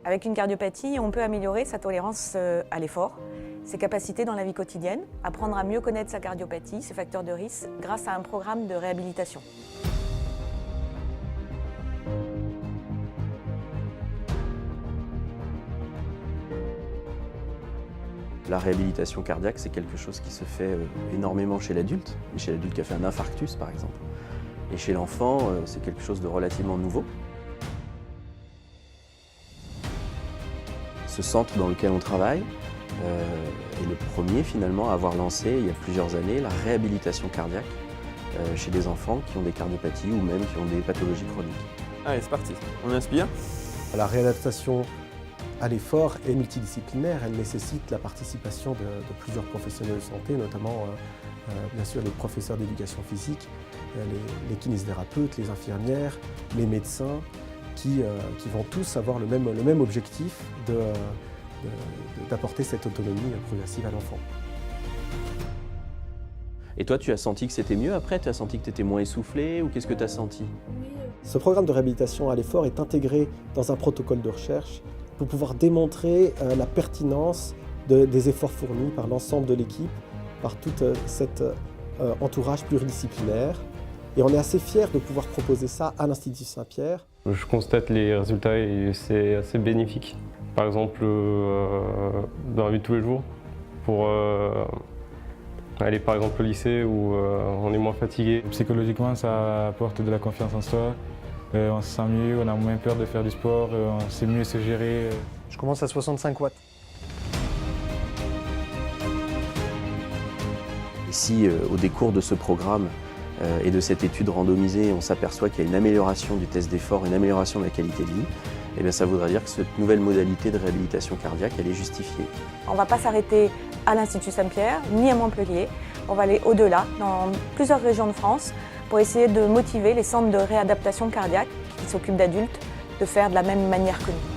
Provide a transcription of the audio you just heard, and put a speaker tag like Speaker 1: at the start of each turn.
Speaker 1: Avec une cardiopathie, on peut améliorer sa tolérance à l'effort, ses capacités dans la vie quotidienne, apprendre à mieux connaître sa cardiopathie, ses facteurs de risque, grâce à un programme de réhabilitation.
Speaker 2: La réhabilitation cardiaque, c'est quelque chose qui se fait énormément chez l'adulte, chez l'adulte qui a fait un infarctus par exemple. Et chez l'enfant, c'est quelque chose de relativement nouveau. Ce centre dans lequel on travaille est le premier finalement à avoir lancé il y a plusieurs années la réhabilitation cardiaque chez des enfants qui ont des cardiopathies ou même qui ont des pathologies chroniques.
Speaker 3: Allez, c'est parti, on inspire.
Speaker 4: La réadaptation à l'effort est multidisciplinaire, elle nécessite la participation de plusieurs professionnels de santé, notamment bien sûr les professeurs d'éducation physique, les kinésithérapeutes, les infirmières, les médecins, qui vont tous avoir le même objectif d'apporter cette autonomie progressive à l'enfant.
Speaker 2: Et toi, tu as senti que c'était mieux après? Tu as senti que tu étais moins essoufflé ou qu'est-ce que tu as senti?
Speaker 4: Ce programme de réhabilitation à l'effort est intégré dans un protocole de recherche pour pouvoir démontrer la pertinence des efforts fournis par l'ensemble de l'équipe, par tout cet entourage pluridisciplinaire. Et on est assez fiers de pouvoir proposer ça à l'Institut Saint-Pierre.
Speaker 5: Je constate les résultats et c'est assez bénéfique. Par exemple, dans la vie de tous les jours, pour aller par exemple au lycée où on est moins fatigué.
Speaker 6: Psychologiquement, ça apporte de la confiance en soi. On se sent mieux, on a moins peur de faire du sport, on sait mieux se gérer.
Speaker 4: Je commence à 65 watts.
Speaker 2: Et si au décours de ce programme et de cette étude randomisée, on s'aperçoit qu'il y a une amélioration du test d'effort, une amélioration de la qualité de vie, eh bien ça voudra dire que cette nouvelle modalité de réhabilitation cardiaque, elle est justifiée.
Speaker 1: On ne va pas s'arrêter à l'Institut Saint-Pierre, ni à Montpellier. On va aller au-delà, dans plusieurs régions de France, pour essayer de motiver les centres de réadaptation cardiaque qui s'occupent d'adultes de faire de la même manière que nous.